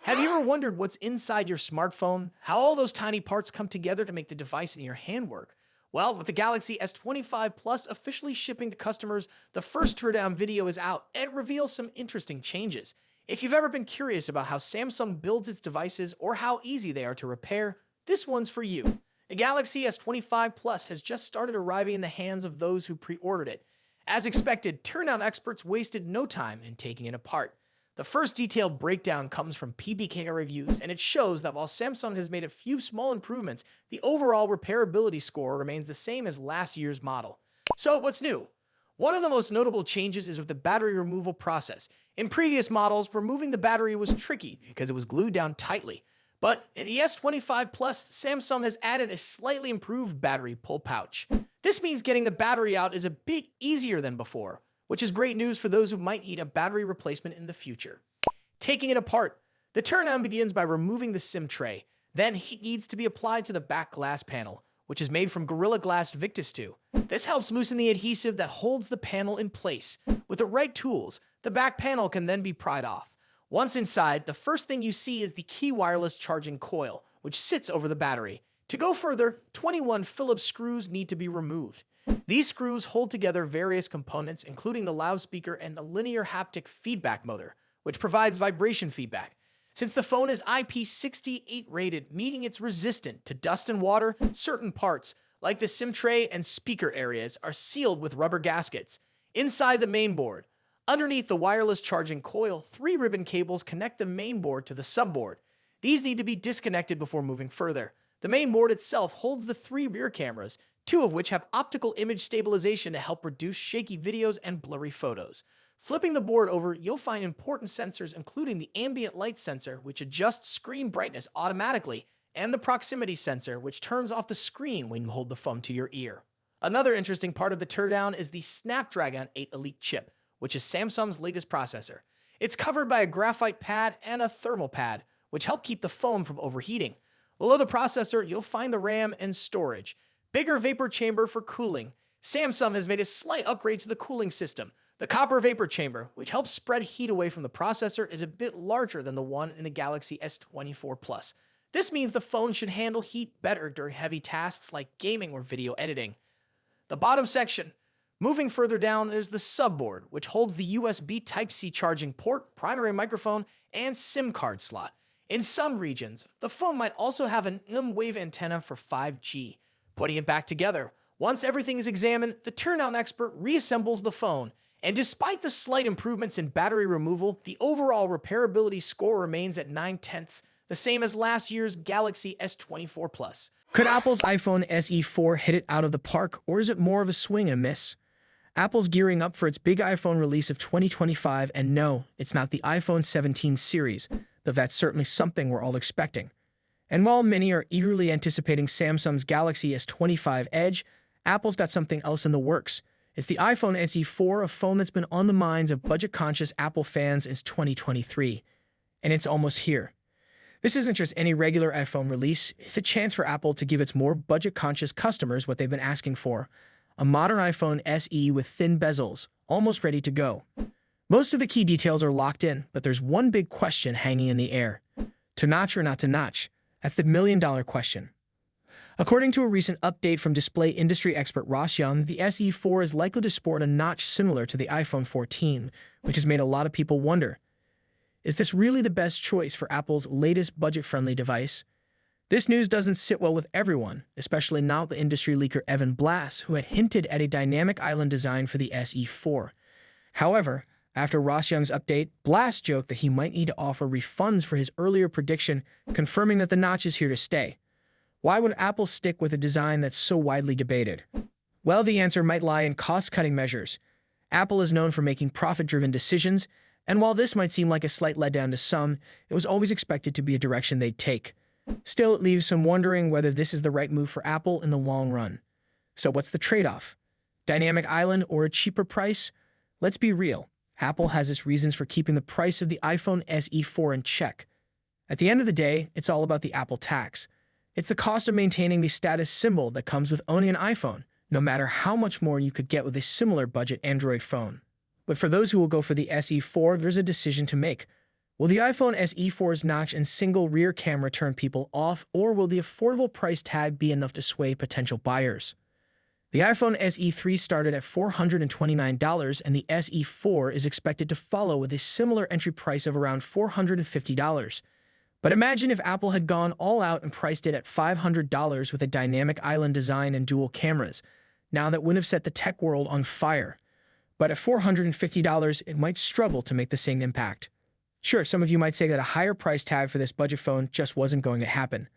Have you ever wondered what's inside your smartphone? How all those tiny parts come together to make the device in your hand work? Well, with the Galaxy S25 Plus officially shipping to customers, the first teardown video is out and it reveals some interesting changes. If you've ever been curious about how Samsung builds its devices or how easy they are to repair, this one's for you. The Galaxy S25 Plus has just started arriving in the hands of those who pre-ordered it. As expected, teardown experts wasted no time in taking it apart. The first detailed breakdown comes from PBK reviews, and it shows that while Samsung has made a few small improvements, the overall repairability score remains the same as last year's model. So what's new? One of the most notable changes is with the battery removal process. In previous models, removing the battery was tricky because it was glued down tightly. But in the S25 Plus, Samsung has added a slightly improved battery pull pouch. This means getting the battery out is a bit easier than before, which is great news for those who might need a battery replacement in the future. Taking it apart, the teardown begins by removing the SIM tray. Then heat needs to be applied to the back glass panel, which is made from Gorilla Glass Victus 2. This helps loosen the adhesive that holds the panel in place. With the right tools, the back panel can then be pried off. Once inside, the first thing you see is the key wireless charging coil, which sits over the battery. To go further, 21 Phillips screws need to be removed. These screws hold together various components, including the loudspeaker and the linear haptic feedback motor, which provides vibration feedback. Since the phone is IP68 rated, meaning it's resistant to dust and water, certain parts, like the SIM tray and speaker areas, are sealed with rubber gaskets. Inside the main board, underneath the wireless charging coil, 3 ribbon cables connect the main board to the subboard. These need to be disconnected before moving further. The main board itself holds the 3 rear cameras, 2 of which have optical image stabilization to help reduce shaky videos and blurry photos. Flipping the board over, you'll find important sensors including the ambient light sensor, which adjusts screen brightness automatically, and the proximity sensor, which turns off the screen when you hold the phone to your ear. Another interesting part of the teardown is the Snapdragon 8 Elite chip, which is Samsung's latest processor. It's covered by a graphite pad and a thermal pad, which help keep the phone from overheating. Below the processor, you'll find the RAM and storage. Bigger vapor chamber for cooling. Samsung has made a slight upgrade to the cooling system. The copper vapor chamber, which helps spread heat away from the processor, is a bit larger than the one in the Galaxy S24 Plus. This means the phone should handle heat better during heavy tasks like gaming or video editing. The bottom section. Moving further down, there's the subboard, which holds the USB Type-C charging port, primary microphone, and SIM card slot. In some regions, the phone might also have an M-Wave antenna for 5G. Putting it back together, once everything is examined, the teardown expert reassembles the phone. And despite the slight improvements in battery removal, the overall repairability score remains at 9/10, the same as last year's Galaxy S24 Plus. Could Apple's iPhone SE4 hit it out of the park, or is it more of a swing and a miss? Apple's gearing up for its big iPhone release of 2025, and no, it's not the iPhone 17 series, though that's certainly something we're all expecting. And while many are eagerly anticipating Samsung's Galaxy S25 Edge, Apple's got something else in the works. It's the iPhone SE4, a phone that's been on the minds of budget-conscious Apple fans since 2023, and it's almost here. This isn't just any regular iPhone release, it's a chance for Apple to give its more budget-conscious customers what they've been asking for: a modern iPhone SE with thin bezels, almost ready to go. Most of the key details are locked in, but there's one big question hanging in the air. To notch or not to notch? That's the million-dollar question. According to a recent update from display industry expert Ross Young, the SE4 is likely to sport a notch similar to the iPhone 14, which has made a lot of people wonder, is this really the best choice for Apple's latest budget-friendly device? This news doesn't sit well with everyone, especially not the industry leaker Evan Blass, who had hinted at a dynamic island design for the SE4. However, after Ross Young's update, Blass joked that he might need to offer refunds for his earlier prediction, confirming that the notch is here to stay. Why would Apple stick with a design that's so widely debated? Well, the answer might lie in cost-cutting measures. Apple is known for making profit-driven decisions, and while this might seem like a slight letdown to some, it was always expected to be a direction they'd take. Still, it leaves some wondering whether this is the right move for Apple in the long run. So what's the trade-off? Dynamic island or a cheaper price? Let's be real. Apple has its reasons for keeping the price of the iPhone SE4 in check. At the end of the day, it's all about the Apple tax. It's the cost of maintaining the status symbol that comes with owning an iPhone, no matter how much more you could get with a similar budget Android phone. But for those who will go for the SE4, there's a decision to make. Will the iPhone SE4's notch and single rear camera turn people off, or will the affordable price tag be enough to sway potential buyers? The iPhone SE3 started at $429, and the SE4 is expected to follow with a similar entry price of around $450. But imagine if Apple had gone all out and priced it at $500 with a dynamic island design and dual cameras. Now that would have set the tech world on fire. But at $450, it might struggle to make the same impact. Sure, some of you might say that a higher price tag for this budget phone just wasn't going to happen.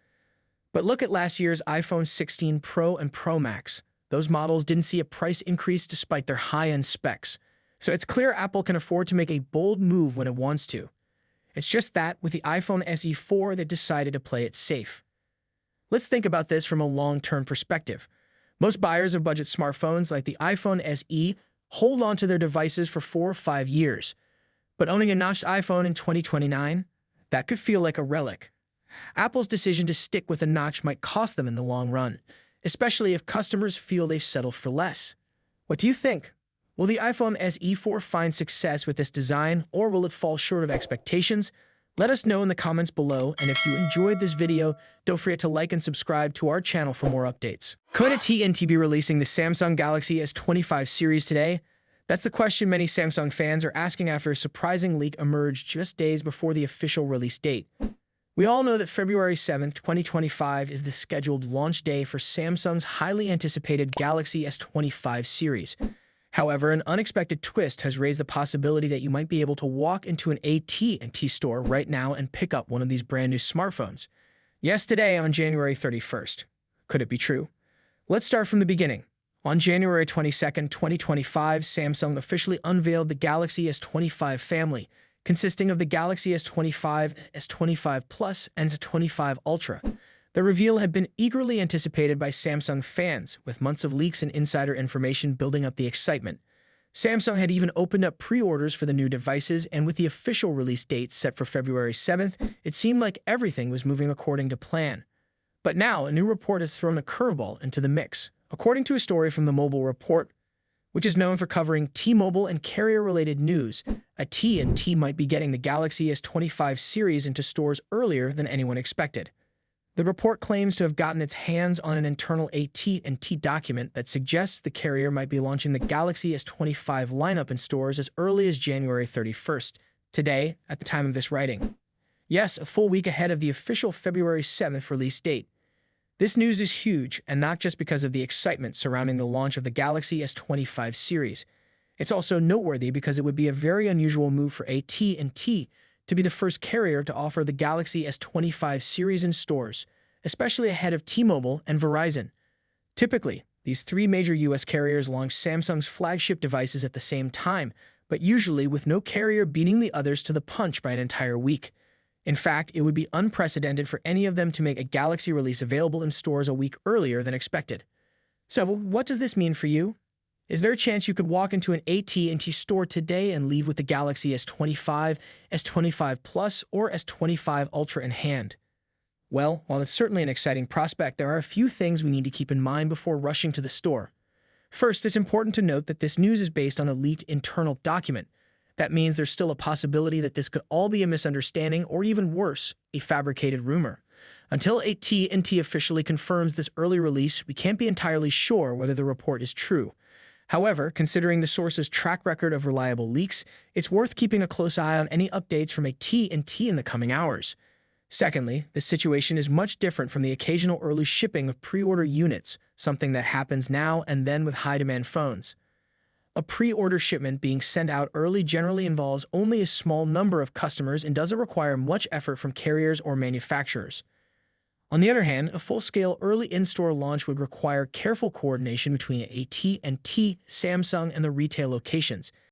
But look at last year's iPhone 16 Pro and Pro Max. Those models didn't see a price increase despite their high-end specs. So it's clear Apple can afford to make a bold move when it wants to. It's just that with the iPhone SE4, they decided to play it safe. Let's think about this from a long-term perspective. Most buyers of budget smartphones like the iPhone SE hold on to their devices for 4 or 5 years. But owning a notched iPhone in 2029, that could feel like a relic. Apple's decision to stick with a notch might cost them in the long run, especially if customers feel they've settled for less. What do you think? Will the iPhone SE4 find success with this design, or will it fall short of expectations? Let us know in the comments below, and if you enjoyed this video, don't forget to like and subscribe to our channel for more updates. Could AT&T be releasing the Samsung Galaxy S25 series today? That's the question many Samsung fans are asking after a surprising leak emerged just days before the official release date. We all know that February 7th, 2025 is the scheduled launch day for Samsung's highly anticipated Galaxy S25 series. However, an unexpected twist has raised the possibility that you might be able to walk into an AT&T store right now and pick up one of these brand new smartphones. Yes, today on January 31st. Could it be true? Let's start from the beginning. On January 22nd, 2025, Samsung officially unveiled the Galaxy S25 family, consisting of the Galaxy S25, S25 Plus, and S25 Ultra. The reveal had been eagerly anticipated by Samsung fans, with months of leaks and insider information building up the excitement. Samsung had even opened up pre-orders for the new devices, and with the official release date set for February 7th, it seemed like everything was moving according to plan. But now, a new report has thrown a curveball into the mix. According to a story from the Mobile Report, which is known for covering T-Mobile and carrier-related news, AT&T might be getting the Galaxy S25 series into stores earlier than anyone expected. The report claims to have gotten its hands on an internal AT&T document that suggests the carrier might be launching the Galaxy S25 lineup in stores as early as January 31st, today, at the time of this writing. Yes, a full week ahead of the official February 7th release date. This news is huge, and not just because of the excitement surrounding the launch of the Galaxy S25 series. It's also noteworthy because it would be a very unusual move for AT&T to be the first carrier to offer the Galaxy S25 series in stores, especially ahead of T-Mobile and Verizon. Typically, these three major US carriers launch Samsung's flagship devices at the same time, but usually with no carrier beating the others to the punch by an entire week. In fact, it would be unprecedented for any of them to make a Galaxy release available in stores a week earlier than expected. So, what does this mean for you? Is there a chance you could walk into an AT&T store today and leave with the Galaxy S25, S25 Plus, or S25 Ultra in hand? Well, while it's certainly an exciting prospect, there are a few things we need to keep in mind before rushing to the store. First, it's important to note that this news is based on a leaked internal document. That means there's still a possibility that this could all be a misunderstanding or even worse, a fabricated rumor. Until AT&T officially confirms this early release, we can't be entirely sure whether the report is true. However, considering the source's track record of reliable leaks, it's worth keeping a close eye on any updates from AT&T in the coming hours. Secondly, this situation is much different from the occasional early shipping of pre-order units, something that happens now and then with high-demand phones. A pre-order shipment being sent out early generally involves only a small number of customers and doesn't require much effort from carriers or manufacturers. On the other hand, a full-scale early in-store launch would require careful coordination between AT&T, Samsung, and the retail locations.